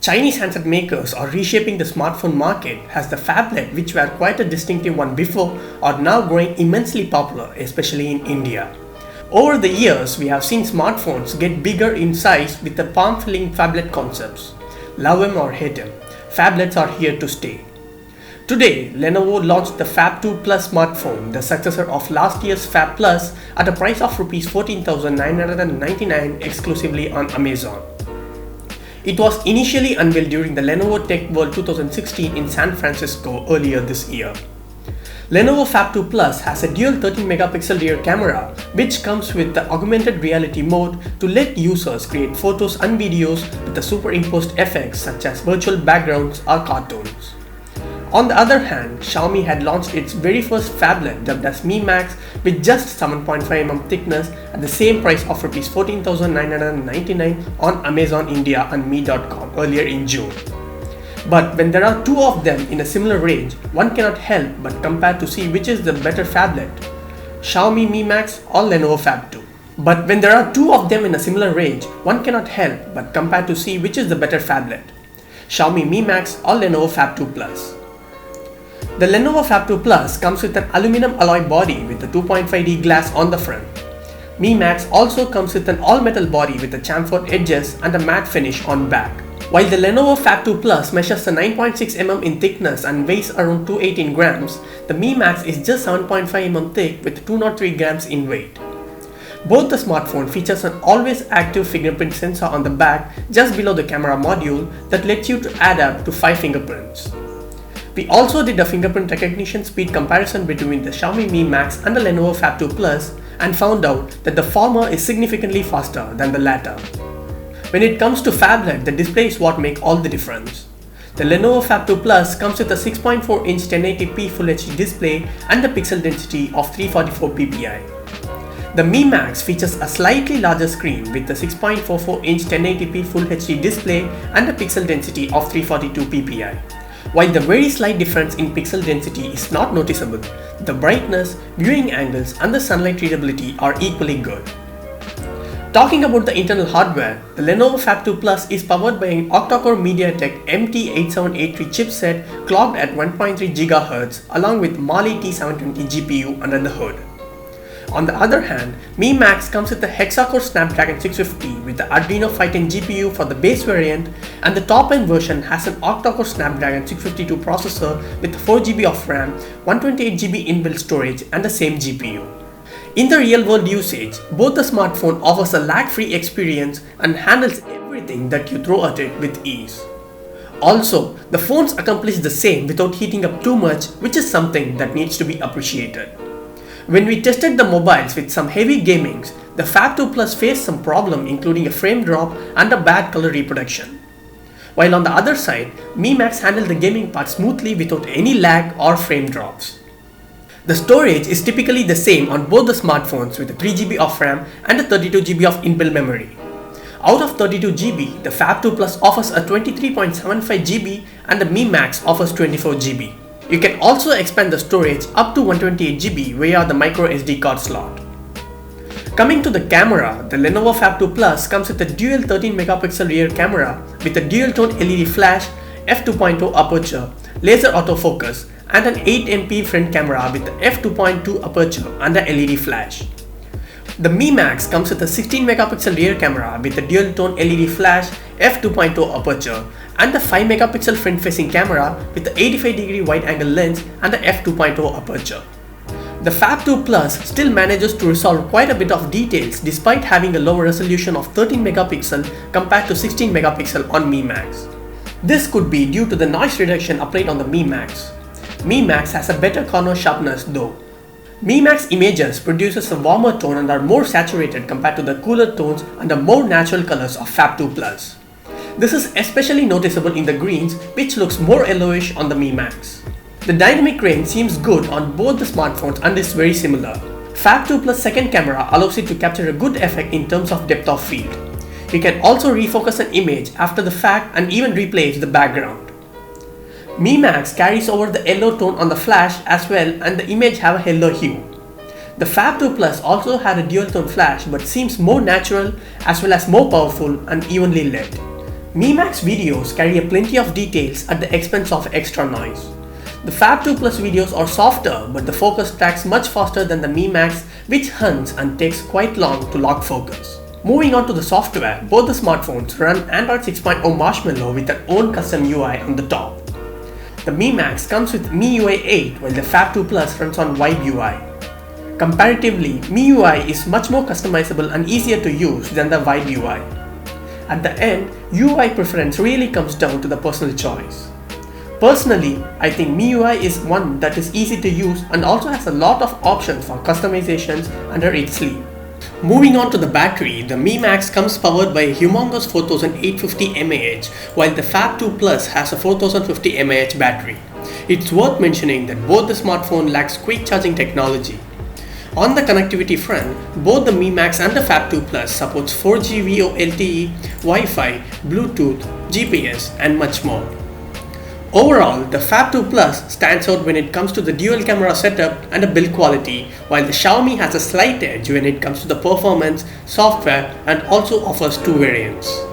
Chinese handset makers are reshaping the smartphone market as the phablet, which were quite a distinctive one before, are now growing immensely popular, especially in India. Over the years, we have seen smartphones get bigger in size with the palm-filling phablet concepts. Love them or hate them, phablets are here to stay. Today, Lenovo launched the PHAB 2 Plus smartphone, the successor of last year's PHAB Plus, at a price of Rs 14,999 exclusively on Amazon. It was initially unveiled during the Lenovo Tech World 2016 in San Francisco earlier this year. Lenovo PHAB 2 Plus has a dual 13-megapixel rear camera, which comes with the augmented reality mode to let users create photos and videos with the superimposed effects such as virtual backgrounds or cartoons. On the other hand, Xiaomi had launched its very first phablet dubbed as Mi Max with just 7.5mm thickness at the same price of Rs 14,999 on Amazon India and Me.com earlier in June. But when there are two of them in a similar range, one cannot help but compare to see which is the better phablet, Xiaomi Mi Max or Lenovo PHAB 2. But when there are two of them in a similar range, one cannot help but compare to see which is the better phablet, Xiaomi Mi Max or Lenovo PHAB 2 Plus. The Lenovo PHAB 2 Plus comes with an aluminum alloy body with a 2.5D glass on the front. Mi Max also comes with an all-metal body with a chamfered edges and a matte finish on back. While the Lenovo PHAB 2 Plus measures 9.6mm in thickness and weighs around 218 grams, the Mi Max is just 7.5mm thick with 203 grams in weight. Both the smartphone features an always active fingerprint sensor on the back just below the camera module that lets you to add up to 5 fingerprints. We also did a fingerprint recognition speed comparison between the Xiaomi Mi Max and the Lenovo PHAB 2 Plus and found out that the former is significantly faster than the latter. When it comes to phablet, the display is what makes all the difference. The Lenovo PHAB 2 Plus comes with a 6.4-inch 1080p Full HD display and a pixel density of 344 ppi. The Mi Max features a slightly larger screen with a 6.44-inch 1080p Full HD display and a pixel density of 342 ppi. While the very slight difference in pixel density is not noticeable, the brightness, viewing angles and the sunlight readability are equally good. Talking about the internal hardware, the Lenovo PHAB 2 Plus is powered by an octa-core MediaTek MT8783 chipset clocked at 1.3 GHz along with Mali T720 GPU under the hood. On the other hand, Mi Max comes with a hexa-core Snapdragon 650 with the Adreno 510 GPU for the base variant, and the top-end version has an octa-core Snapdragon 652 processor with 4GB of RAM, 128GB inbuilt storage and the same GPU. In the real-world usage, both the smartphone offers a lag-free experience and handles everything that you throw at it with ease. Also, the phones accomplish the same without heating up too much, which is something that needs to be appreciated. When we tested the mobiles with some heavy gamings, the PHAB 2 Plus faced some problem including a frame drop and a bad color reproduction. While on the other side, Mi Max handled the gaming part smoothly without any lag or frame drops. The storage is typically the same on both the smartphones with a 3GB of RAM and a 32GB of inbuilt memory. Out of 32GB, the PHAB 2 Plus offers a 23.75GB and the Mi Max offers 24GB. You can also expand the storage up to 128GB via the micro SD card slot. Coming to the camera, the Lenovo PHAB 2 Plus comes with a dual 13-megapixel rear camera with a dual-tone LED flash, f2.0 aperture, laser autofocus, and an 8MP front camera with the f2.2 aperture and a LED flash. The Mi Max comes with a 16-megapixel rear camera with a dual-tone LED flash, f2.0 aperture, and the 5-megapixel front-facing camera with the 85-degree wide-angle lens and the f2.0 aperture. The PHAB 2 Plus still manages to resolve quite a bit of details despite having a lower resolution of 13-megapixel compared to 16-megapixel on Mi Max. This could be due to the noise reduction applied on the Mi Max. Mi Max has a better corner sharpness though. Mi Max images produces a warmer tone and are more saturated compared to the cooler tones and the more natural colors of PHAB 2 Plus. This is especially noticeable in the greens, which looks more yellowish on the Mi Max. The dynamic range seems good on both the smartphones and is very similar. PHAB 2 Plus second camera allows it to capture a good effect in terms of depth of field. You can also refocus an image after the fact and even replace the background. Mi Max carries over the yellow tone on the flash as well, and the image have a yellow hue. The PHAB 2 Plus also had a dual tone flash but seems more natural as well as more powerful and evenly lit. Mi Max videos carry a plenty of details at the expense of extra noise. The PHAB 2 Plus videos are softer, but the focus tracks much faster than the Mi Max, which hunts and takes quite long to lock focus. Moving on to the software, both the smartphones run Android 6.0 Marshmallow with their own custom UI on the top. The Mi Max comes with MIUI 8 while the PHAB 2 Plus runs on Vibe UI. Comparatively, MIUI is much more customizable and easier to use than the Vibe UI. At the end, UI preference really comes down to the personal choice. Personally, I think MIUI is one that is easy to use and also has a lot of options for customizations under its sleeve. Moving on to the battery, the Mi Max comes powered by a humongous 4850 mAh, while the PHAB 2 Plus has a 4050 mAh battery. It's worth mentioning that both the smartphone lacks quick charging technology. On the connectivity front, both the Mi Max and the PHAB 2 Plus supports 4G VO LTE, Wi-Fi, Bluetooth, GPS, and much more. Overall, the PHAB 2 Plus stands out when it comes to the dual camera setup and the build quality, while the Xiaomi has a slight edge when it comes to the performance, software, and also offers two variants.